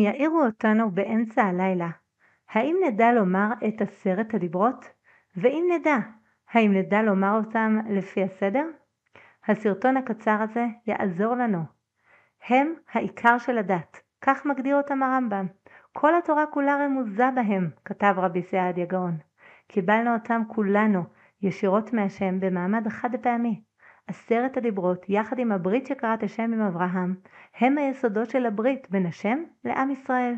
יעירו אותנו באמצע הלילה, האם נדע לומר את 10 הדיברות? ואם נדע, האם נדע לומר אותם לפי הסדר? הסרטון הקצר הזה יעזור לנו. הם העיקר של הדת, כך מגדיר אותם הרמב"ם. כל התורה כולה רמוזה בהם, כתב רבי סעדיה גאון. קיבלנו אותם כולנו ישירות מהשם במעמד חד פעמי. 10 הדיברות, יחד עם הברית שקראת השם עם אברהם, הם היסודות של הברית בין השם לעם ישראל.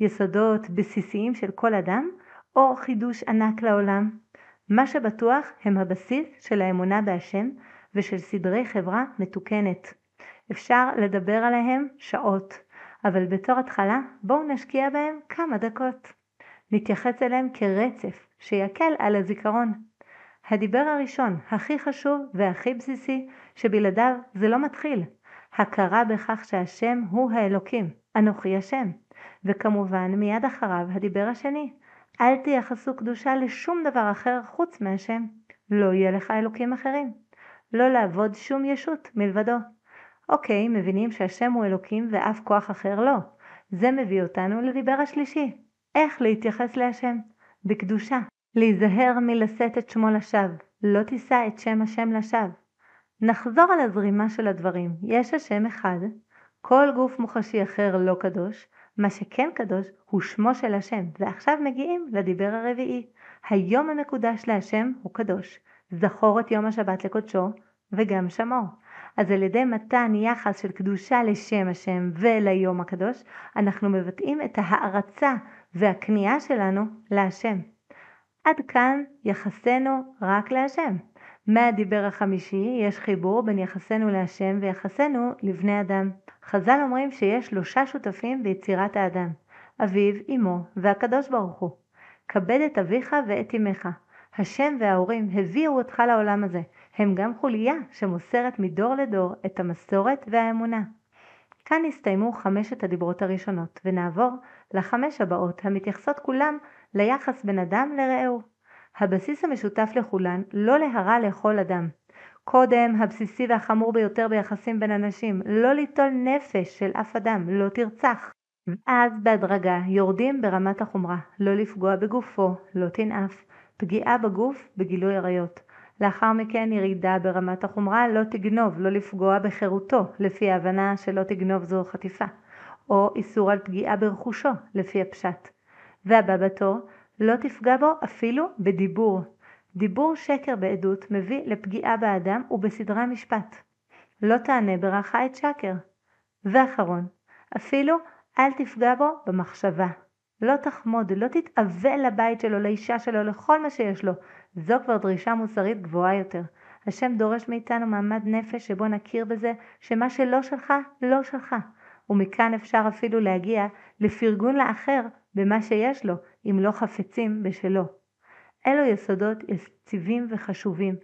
יסודות בסיסיים של כל אדם, או חידוש ענק לעולם. מה שבטוח הם הבסיס של האמונה בהשם ושל סדרי חברה מתוקנת. אפשר לדבר עליהם שעות, אבל בתור התחלה בואו נשקיע בהם כמה דקות. נתייחס אליהם כרצף שיקל על הזיכרון. הדיבר הראשון, הכי חשוב והכי בסיסי, שבלעדיו זה לא מתחיל. הכרה בכך שהשם הוא האלוקים, אנוכי השם. וכמובן מיד אחריו הדיבר השני, אל תייחסו קדושה לשום דבר אחר חוץ מהשם. לא יהיה לך אלוקים אחרים. לא לעבוד שום ישות מלבדו. אוקיי, מבינים שהשם הוא אלוקים ואף כוח אחר לא. זה מביא אותנו לדיבר השלישי. איך להתייחס להשם? בקדושה. להיזהר מלשאת את שמו לשווא. לא תישא את שם השם לשווא. נחזור על הזרימה של הדברים. יש השם אחד. כל גוף מוחשי אחר לא קדוש. מה שכן קדוש הוא שמו של השם. ועכשיו מגיעים לדיבר הרביעי. היום המקודש להשם הוא קדוש. זכור את יום השבת לקודשו וגם שמור. אז על ידי מתן יחס של קדושה לשם השם וליום הקדוש, אנחנו מבטאים את ההערצה והכניעה שלנו להשם. עד כאן יחסנו רק להשם. מהדיבר החמישי יש חיבור בין יחסנו להשם ויחסנו לבני אדם. חז"ל אומרים שיש 3 שותפים ביצירת האדם, אביו, אמו והקדוש ברוך הוא. כבד את אביך ואת אמך. השם וההורים הביאו אותך לעולם הזה. הם גם חוליה שמוסרת מדור לדור את המסורת והאמונה. כאן הסתיימו 5 הדיברות הראשונות, ונעבור ל5 הבאות המתייחסות כולם ליחס בין אדם לרעהו. הבסיס המשותף לכולן לא להרע לכל אדם. קודם, הבסיסי והחמור ביותר ביחסים בין אנשים, לא ליטול נפש של אף אדם, לא תרצח. אז בהדרגה יורדים ברמת החומרה, לא לפגוע בגופו, לא תנאף, פגיעה בגוף בגילוי עריות. לאחר מכן ירידה ברמת החומרה, לא תגנוב, לא לפגוע בחירותו, לפי ההבנה שלא תגנוב זו חטיפה, או איסור על פגיעה ברכושו, לפי הפשט. והבא בתור, לא תפגע בו אפילו בדיבור. דיבור שקר בעדות מביא לפגיעה באדם ובסדרי המשפט. לא תענה ברכה את שקר. ואחרון, אפילו אל תפגע בו במחשבה. לא תחמוד, לא תתאבל לבית שלו, לאישה שלו, לכל מה שיש לו. זו כבר דרישה מוסרית גבוהה יותר. השם דורש מאיתנו מעמד נפש שבו נכיר בזה שמה שלא שלך, לא שלך. ומכאן אפשר אפילו להגיע לפרגון לאחר במה שיש לו, אם לא חפצים בשלו. אלו יסודות יציבים וחשובים.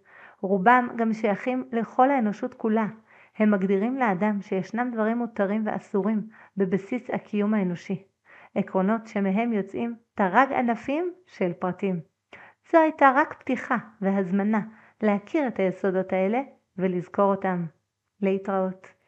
רובם גם שייכים לכל האנושות כולה. הם מגדירים לאדם שישנם דברים מותרים ואסורים בבסיס הקיום האנושי. עקרונות שמהם יוצאים תרג ענפים של פרטים. זו הייתה רק פתיחה והזמנה להכיר את היסודות האלה ולזכור אותם. להתראות.